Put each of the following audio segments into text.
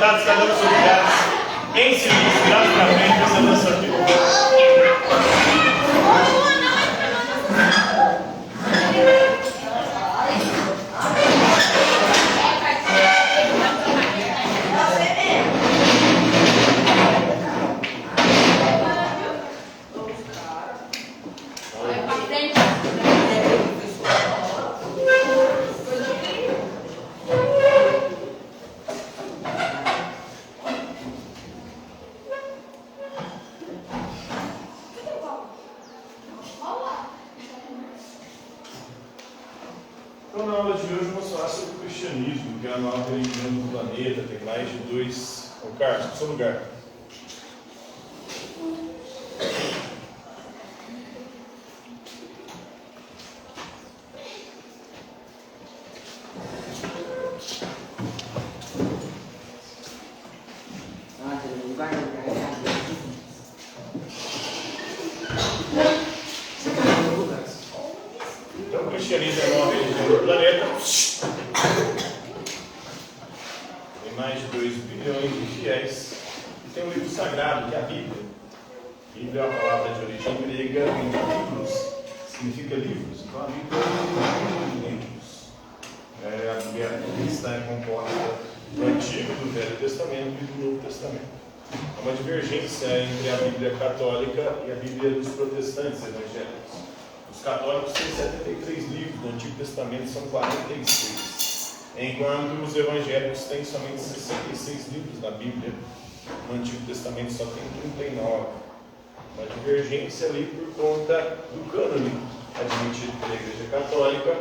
sentados, cada um nos seus lugares, em silêncio, virados para frente, pensando na sua vida. Então, na aula de hoje, vamos falar sobre o cristianismo, que é a nova religião do planeta. Tem mais de 2. Ô, Carlos, no seu lugar. Então, o cristianismo é a nova religião do planeta. Tem mais de 2 bilhões de fiéis. E tem um livro sagrado, que é a Bíblia. A Bíblia é uma palavra de origem grega, vem de livros, significa livros. Então, a Bíblia é um livro de livros. A Bíblia cristã é composta do Antigo, do Velho Testamento e do Novo Testamento. Há uma divergência entre a Bíblia católica e a Bíblia dos protestantes evangélicos. Os católicos têm 73 livros, no Antigo Testamento são 46, enquanto os evangélicos têm somente 66 livros na Bíblia. No Antigo Testamento só tem 39. Uma divergência ali por conta do cânone admitido pela Igreja Católica,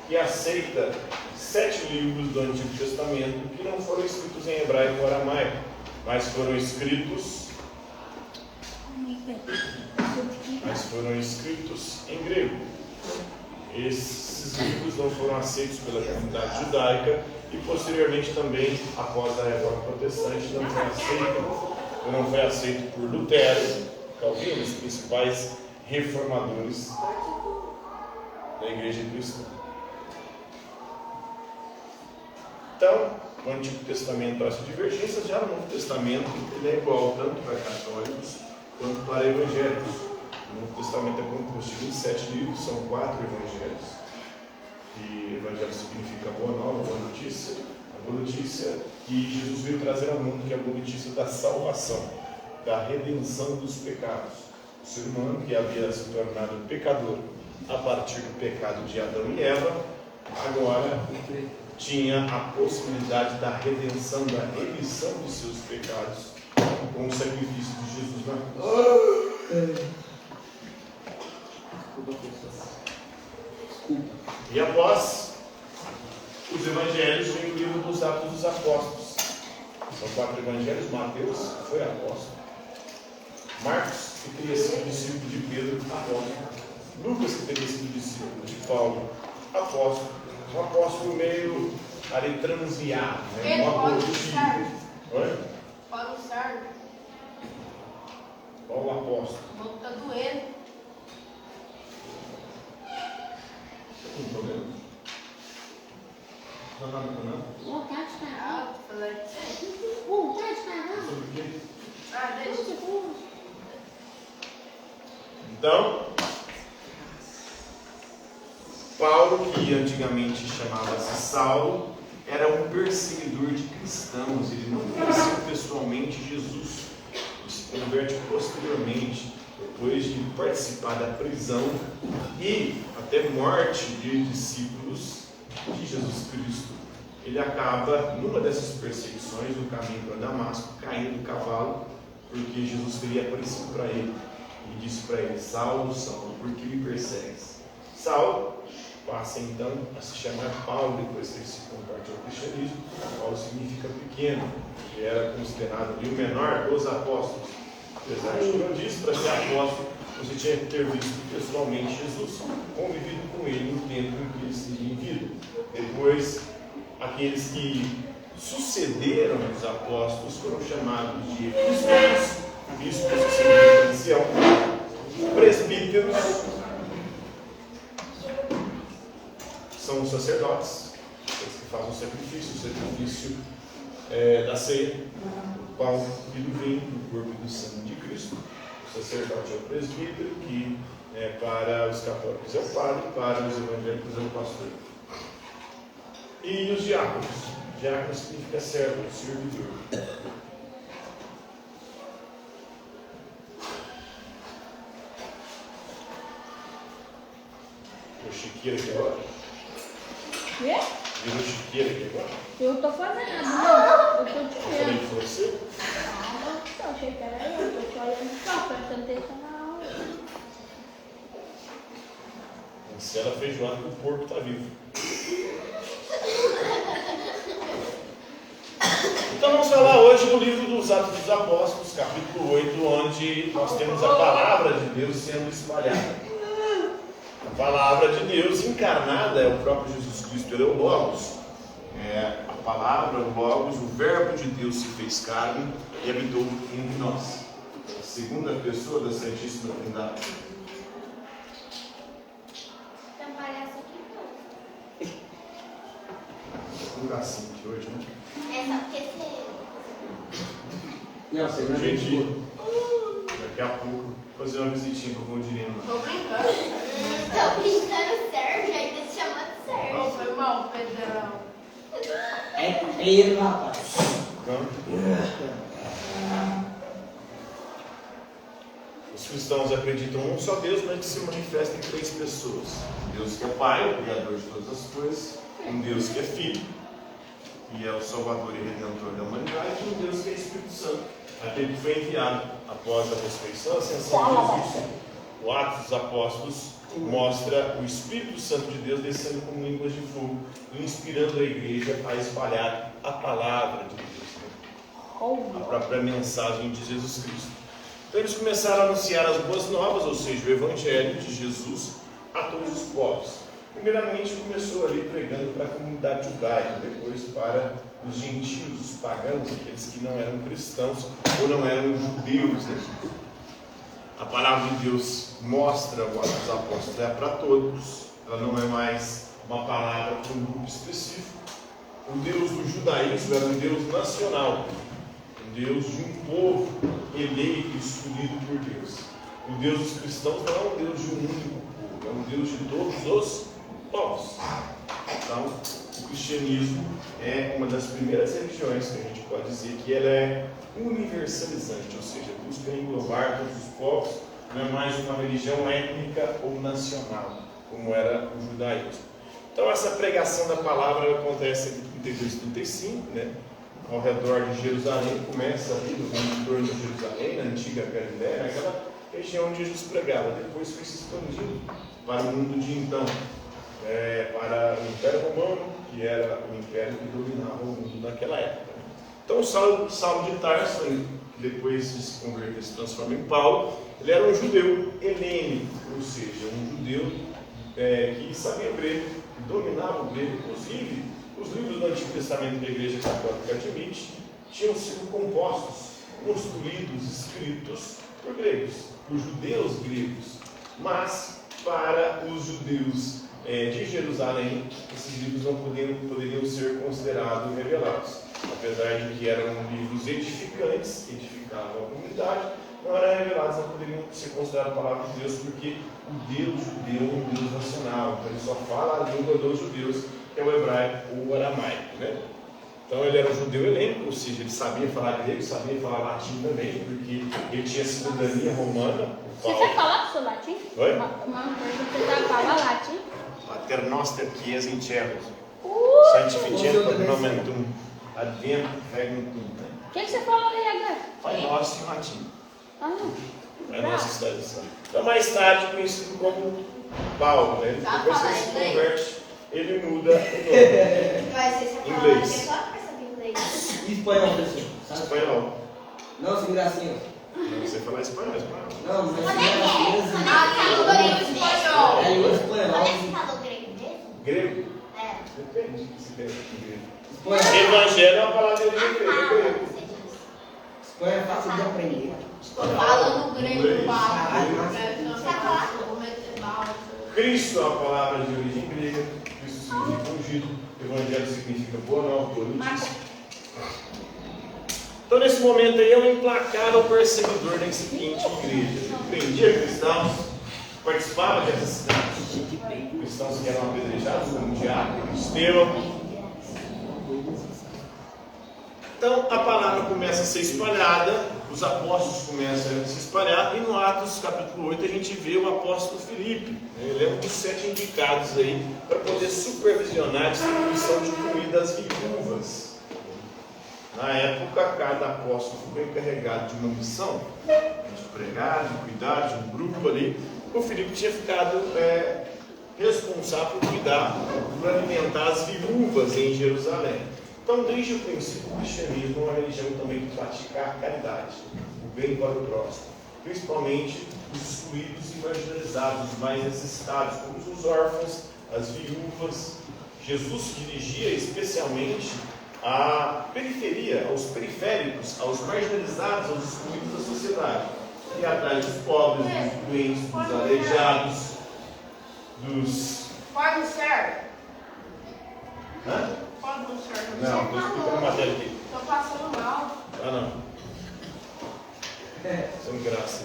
que aceita 7 livros do Antigo Testamento que não foram escritos em hebraico ou aramaico, mas foram escritos em grego. Esses livros não foram aceitos pela comunidade judaica e posteriormente também, após a Reforma Protestante, não foi aceito por Lutero, Calvino, os principais reformadores da Igreja Cristã. Então, no Antigo Testamento há essa divergência, já no Novo Testamento ele é igual tanto para católicos quanto para evangélicos. O Novo Testamento é composto de 27 livros, são 4 evangelhos. E evangelho significa boa nova, boa notícia. A boa notícia que Jesus veio trazer ao mundo, que é a boa notícia da salvação, da redenção dos pecados. O ser humano que havia se tornado pecador a partir do pecado de Adão e Eva, agora tinha a possibilidade da redenção, da remissão dos seus pecados com o sacrifício de Jesus na cruz. E após os evangelhos vem o livro dos Atos dos Apóstolos. São 4 evangelhos. Mateus foi apóstolo, Marcos, que teria sido discípulo de Pedro, apóstolo, Lucas, que teria sido discípulo de Paulo, apóstolo. Um apóstolo meio ali transiado, né? Um apóstolo. Oi? Paulo Sardo. Paulo apóstolo. O bom tá doendo. Não tem problema. Não tá nada, não? Ah, tô falando de você. Sobre o quê? Ah, deixa. Então, Paulo, que antigamente chamava-se Saulo, era um perseguidor de cristãos. Ele não conheceu pessoalmente Jesus. Ele se converte posteriormente, depois de participar da prisão e até morte de discípulos de Jesus Cristo. Ele acaba, numa dessas perseguições, no caminho para Damasco, caindo do cavalo, porque Jesus teria aparecido para ele e disse para ele: Saulo, Saulo, por que me persegues? Saulo passa então a se chamar Paulo, depois que ele se converte ao cristianismo. Paulo significa pequeno, ele era considerado o menor dos apóstolos. Apesar de, como eu disse, para ser apóstolo, você tinha que ter visto pessoalmente Jesus, convivido com ele no tempo em que ele esteve em vida. Depois, aqueles que sucederam os apóstolos foram chamados de episcopos, bispos que significa ancião, presbíteros, são os sacerdotes, aqueles que fazem o sacrifício da ceia, do pão e do vinho, do corpo e do sangue de Cristo. O sacerdote é o presbítero, que para os católicos é o padre, para os evangélicos é o pastor. E os diáconos. Diácono significa servo, servidor. Chiqueira aqui agora? Quê? Virou chiqueira aqui agora? Eu tô fazendo, não. Eu tô te Falei vendo. que foi você? Não, eu achei que era eu. Tô só olhando só, prestando atenção na aula. Cancela a feijoada que o porco está vivo. Então vamos falar hoje do livro dos Atos dos Apóstolos, capítulo 8, onde nós temos a palavra de Deus sendo espalhada. A palavra de Deus encarnada é o próprio Jesus Cristo, ele é o Logos. A palavra, o Logos, o verbo de Deus se fez carne e habitou entre nós. A segunda pessoa da Santíssima Trindade. Tem um palhaço aqui, Um gacinho de hoje, né? não. É só porque você... Não, você não é Gente, daqui a pouco fazer uma visitinha para o Valdirino. Tô brincando. Tô brincando, Sérgio, ainda se chama de Não. Sérgio. Foi mal, Pedrão. É ele, rapaz. Os cristãos acreditam em um só Deus, mas que se manifesta em três pessoas. Deus que é Pai, o Criador de todas as coisas. Um Deus que é Filho, que é o Salvador e Redentor da humanidade. E um Deus que é Espírito Santo, aquele que foi enviado após a ressurreição, a ascensão de Jesus. O Atos dos Apóstolos mostra o Espírito Santo de Deus descendo como línguas de fogo, inspirando a igreja a espalhar a palavra de Deus, a própria mensagem de Jesus Cristo. Então eles começaram a anunciar as boas novas, ou seja, o Evangelho de Jesus a todos os povos. Primeiramente começou ali pregando para a comunidade judaica, depois para os gentios, os pagãos, aqueles que não eram cristãos ou não eram judeus, né? A palavra de Deus mostra o Atos dos Apóstolos, é para todos, ela não é mais uma palavra para um grupo específico. O Deus do judaísmo era um Deus nacional, um Deus de um povo eleito e escolhido por Deus. O Deus dos cristãos não é um Deus de um único povo, é um Deus de todos os povos. Então, o cristianismo é uma das primeiras religiões que a gente pode dizer que ela é universalizante, ou seja, busca englobar todos os povos, não é mais uma religião étnica ou nacional, como era o judaísmo. Então essa pregação da palavra acontece em 32 e 35, né? Ao redor de Jerusalém, começa ali no entorno de Jerusalém, na antiga Galiléia, naquela região onde Jesus pregava. Depois foi se expandindo para o mundo de então, para o Império Romano, que era o império que dominava o mundo naquela época. Então Saulo de Tarso, que depois de se converter, se transforma em Paulo, ele era um judeu helênico, ou seja, um judeu que sabia grego, que dominava o grego. Inclusive, os livros do Antigo Testamento que a Igreja Católica admite tinham sido compostos, construídos, escritos por gregos, por judeus gregos. Mas, para os judeus de Jerusalém, esses livros não poderiam ser considerados revelados. Apesar de que eram livros edificantes, edificavam a comunidade, não eram revelados, não poderiam ser considerados a palavra de Deus, porque o Deus judeu é um Deus nacional, então ele só fala a língua dos judeus, que é o hebraico ou o aramaico, né? Então ele era um judeu helênico, ou seja, ele sabia falar grego, sabia falar latim também, porque ele tinha cidadania romana. Você sabe falar seu latim? Oi? Uma coisa, você sabe falar latim? Pater noster qui es in cielo, sanctificetur nomen tuum, advent regnum tuum. O que você falou aí agora? Pai nosso em latim. É a nossa Bravo. cidade de São. Então, mais tarde, conhecido como Paulo, né? Depois que ele se converte, ele muda o nome. Vai ser essa palavra Inglês. que é só pra saber inglês. E espanhol, pessoal? Sabe? Espanhol. Não, sem gracinha. Não sei falar espanhol. Não, mas sem gracinha. Ah, tá, falou em espanhol. É língua Quando espanhol. ele falou grego mesmo? Grego? É. Depende se tem grego. Espanhol. Evangelho é uma palavra de grego. Espanhol é fácil de aprender. Tô falando grego, Inglês. papo. Inglês. Vou meter bala. Cristo é uma palavra de origem grega. Cristo significa ungido. Evangelho significa boa nova, boa notícia. Então, nesse momento aí, é um implacável perseguidor da incipiente igreja. Ele prendia cristãos, participava de assassinatos. Cristãos que eram apedrejados, como Diácono, Estevão. Então, a palavra começa a ser espalhada, os apóstolos começam a se espalhar, e no Atos capítulo 8 a gente vê o apóstolo Filipe. Ele é um dos 7 indicados aí para poder supervisionar a distribuição de comida às viúvas. Na época, cada apóstolo foi encarregado de uma missão, de pregar, de cuidar de um grupo ali. O Filipe tinha ficado responsável por cuidar, por alimentar as viúvas em Jerusalém. Então, desde o princípio, o cristianismo é uma religião também que pratica a caridade, o bem para o próximo, principalmente os excluídos e marginalizados, os mais necessitados, como os órfãos, as viúvas. Jesus dirigia especialmente à periferia, aos periféricos, aos marginalizados, aos excluídos da sociedade, e atrás dos pobres, dos doentes, dos aleijados, dos... Pode ser. Hã? Pode ser. Não, estou explicando a matéria aqui. Estou passando mal. Ah, não. Sem graça.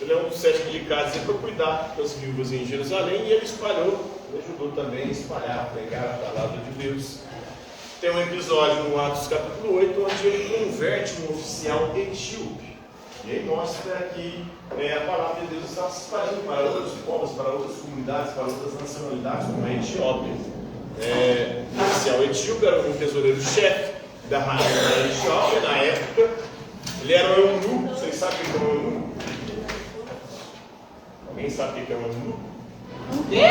Ele é um dos 7 indicados para cuidar das viúvas em Jerusalém, e ele espalhou, ele ajudou também a espalhar, a pregar a palavra de Deus. Tem um episódio no Atos capítulo 8, onde ele converte um oficial etíope. E aí mostra que a palavra de Deus está se espalhando para outros povos, para outras comunidades, para outras nacionalidades, como a Etiópia. O oficial etíope era um tesoureiro-chefe da rainha da Etiópia na época. Ele era um eunuco. Vocês sabem o que é um eunuco? Alguém sabe o que é um eunuco? O quê?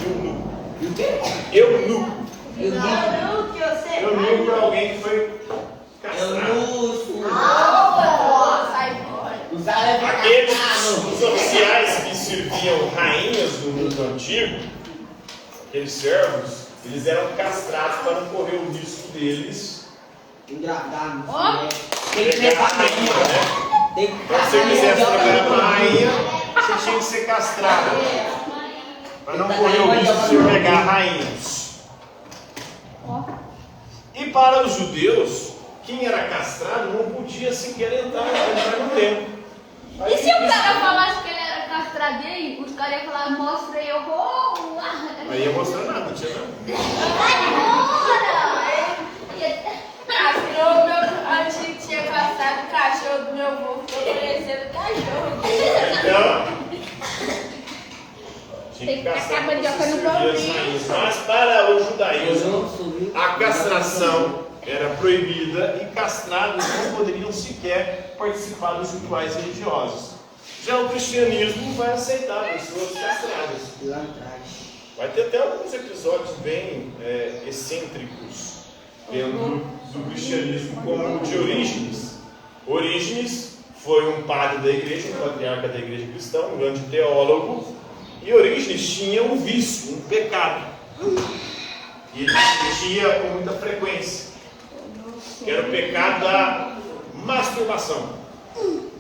Eunuco. O quê? Eunuco. Não, que eu sei. Eunuco é alguém que foi castrado. Sai fora. Não sabe Aqueles, os oficiais que serviam rainhas do mundo antigo, aqueles servos, eles eram castrados para não correr o risco deles engravidar. Tem que pegar a rainha, né? Tem que Então, se você quisesse trabalhar com a rainha, você tinha que ser castrado. Para não correr o risco de pegar rainhas. E para os judeus, quem era castrado não podia sequer entrar no templo. E se o cara falasse que ele era castrado aí, os caras iam falar, mostra aí, eu vou lá. Aí ia mostrar nada, não tinha nada. Castrou meu antigo, tinha castrado o cachorro do meu avô, ficou parecendo cachorro. Então, tinha que castrar para servir as rainhas. Mas para o judaísmo, a castração era proibida e castrados não poderiam sequer participar dos rituais religiosos. Já o cristianismo vai aceitar pessoas castradas. Lá atrás. Vai ter até alguns episódios bem excêntricos dentro do cristianismo, como o de Orígenes. Orígenes foi um padre da igreja, um patriarca da igreja cristã, um grande teólogo, e Orígenes tinha um vício, um pecado. E ele tinha com muita frequência. Que era o pecado da masturbação.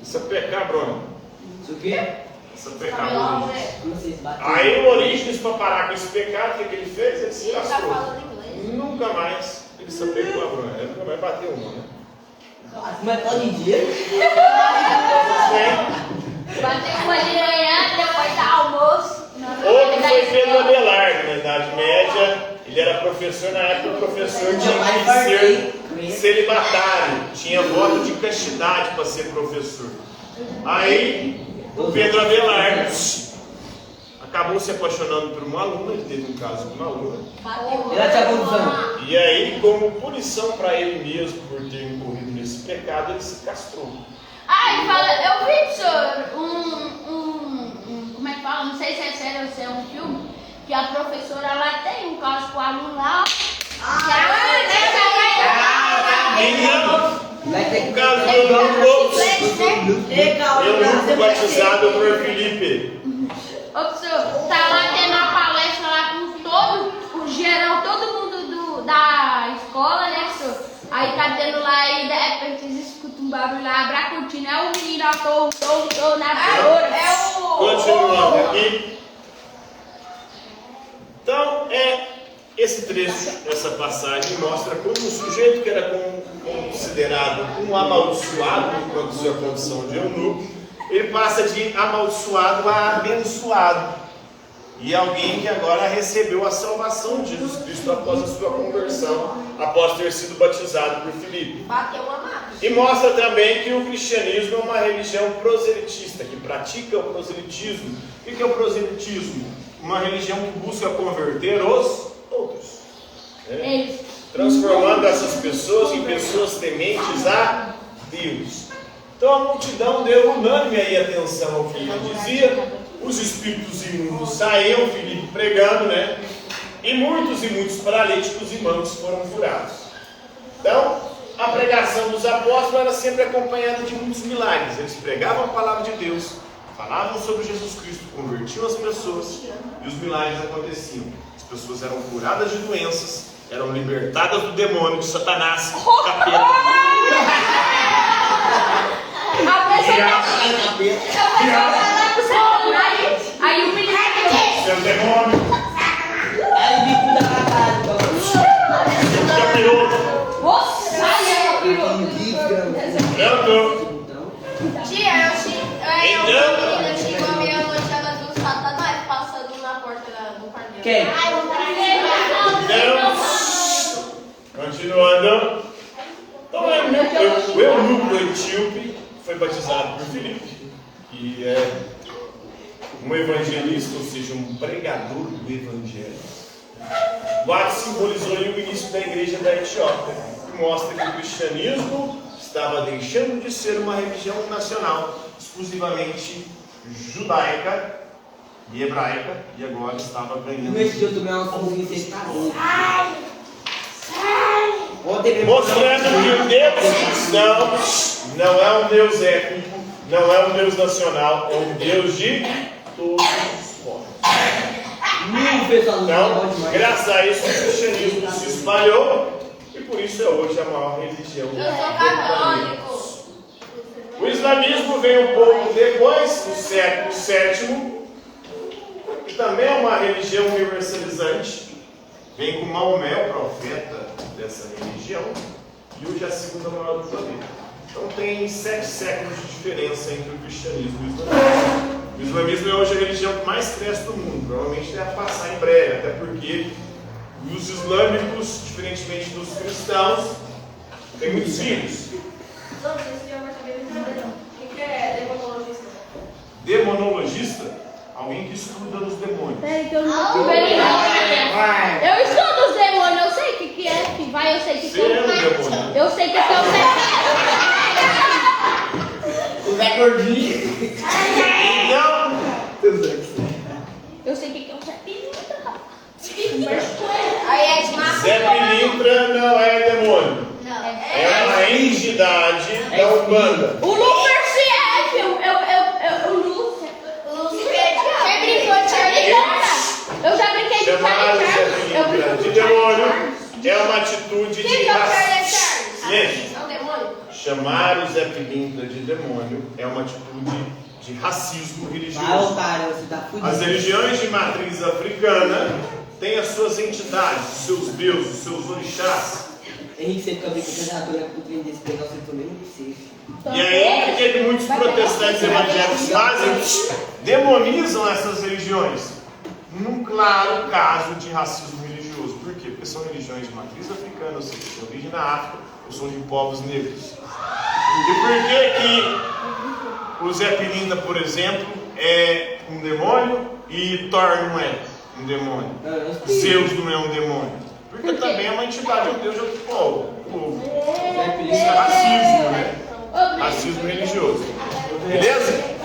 Isso é pecar, Bruno. Isso o quê? Isso é pecar, Orígenes. Como vocês batem? Aí o Orígenes, para parar com esse pecado, o que ele fez? Ele se Ele tá castrou. falando inglês. Nunca mais ele se apegou a Bruna. Ele nunca mais bateu uma, né? Mas todo dia. Bateu uma de manhã, depois do almoço. Outro foi Pedro Abelardo, na Idade Média. Ele era professor, na época o professor tinha que ser celibatário. Tinha voto de castidade para ser professor. Aí, o Pedro Abelardo acabou se apaixonando por uma aluna. Ele teve um caso com uma aluna. Ela tinha quantos anos? E aí, como punição para ele mesmo por ter incorrido nesse pecado, ele se castrou. Ah, ele fala, eu vi, professor, como é que fala? Não sei se é sério ou se é um filme, que a professora lá tem um caso com o aluno lá. O caso do Lopes, eu fui batizado por Felipe. Ô, professor, tá lá tendo uma palestra lá com todo, o geral, todo mundo da escola, né, professor? Aí tá tendo lá e de repente eles escutam um barulho lá, abre a cortina, é o menino, tô na flor. Continuando aqui. Então, Esse trecho, essa passagem, mostra como um sujeito que era considerado um amaldiçoado, enquanto sua condição de eunuco, ele passa de amaldiçoado a abençoado. E alguém que agora recebeu a salvação de Jesus Cristo após a sua conversão, após ter sido batizado por Filipe. Bateu uma máquina. E mostra também que o cristianismo é uma religião proselitista, que pratica o proselitismo. O que é o proselitismo? Uma religião que busca converter os outros, né? Transformando essas pessoas em pessoas tementes a Deus. Então a multidão deu unânime aí atenção ao que ele dizia. Os espíritos imundos saíam, Filipe pregando, né? E muitos paralíticos e mancos foram curados. Então, a pregação dos apóstolos era sempre acompanhada de muitos milagres. Eles pregavam a palavra de Deus, falavam sobre Jesus Cristo, convertiam as pessoas e os milagres aconteciam. As pessoas eram curadas de doenças, eram libertadas do demônio, de Satanás, capeta. A pessoa vai lá pro Satanás, aí o menino Seu demônio, Aí bico da cara, capiroto, Nossa, sai aí, Tia, eu tinha uma meia manchada do Satanás passando na porta do quarto dele. Quem? Continuando. Então, o eunuco etíope foi batizado por Filipe, que é um evangelista, ou seja, um pregador do evangelho. O ato simbolizou o início da igreja da Etiópia, que mostra que o cristianismo estava deixando de ser uma religião nacional, exclusivamente judaica e hebraica, e agora estava ganhando. Nesse dia eu tomei uma fofinha sem calor. Ontem Mostrando que o Deus cristão não é um Deus étnico, não é um Deus nacional, é um Deus de todos os povos. pessoal Então, graças a isso, o cristianismo se espalhou e por isso é hoje a maior religião. Eu sou católico. O islamismo veio um pouco depois, no século VII, que também é uma religião universalizante. Vem com Maomé, o profeta dessa religião, e hoje é a segunda maior do planeta. Então tem 7 séculos de diferença entre o cristianismo e o islamismo. O islamismo é hoje a religião que mais cresce do mundo, provavelmente deve passar em breve, até porque os islâmicos, diferentemente dos cristãos, têm muitos filhos. Não, esse já vai saber o que é demonologista. Demonologista? Alguém que estuda os demônios. Peraí que eu não tô vendo não. Eu estudo os demônios, eu sei o que é, filho. Vai, eu sei o que Você é um demônio. Eu sei o que é o O Zé Gordinho. Então, Eu sei o que é o Zé Pilintra. Aí é de massa. Zé Pilintra não é demônio. Não, É uma entidade da Umbanda. O Lúcifer se é, filho. O Lúcifer. Você brincou de Charlie Eu já brinquei de Chamar o Zé Charlie Eu Pilintra brinquei de demônio é uma atitude Quem de que é o Charlie racismo. Charles? É um demônio? Chamar o Zé Pilintra de demônio é uma atitude de racismo Vai, religioso. otário, você tá fudido. As religiões de matriz africana têm as suas entidades, os seus deuses, os seus orixás. Henrique, você fica bem com a temperatura com o trem desse pegar o seu mesmo que seja. E aí, o que muitos protestantes evangélicos fazem? Demonizam essas religiões. Num claro caso de racismo religioso. Por quê? Porque são religiões de matriz africana, ou seja, de origem na África, ou são de povos negros. E por que que o Zé Pilintra, por exemplo, é um demônio e Thor não é um demônio? Zeus não é um demônio? Porque também é uma entidade, um deus de outro povo. Isso é racismo, né? Racismo religioso. Beleza?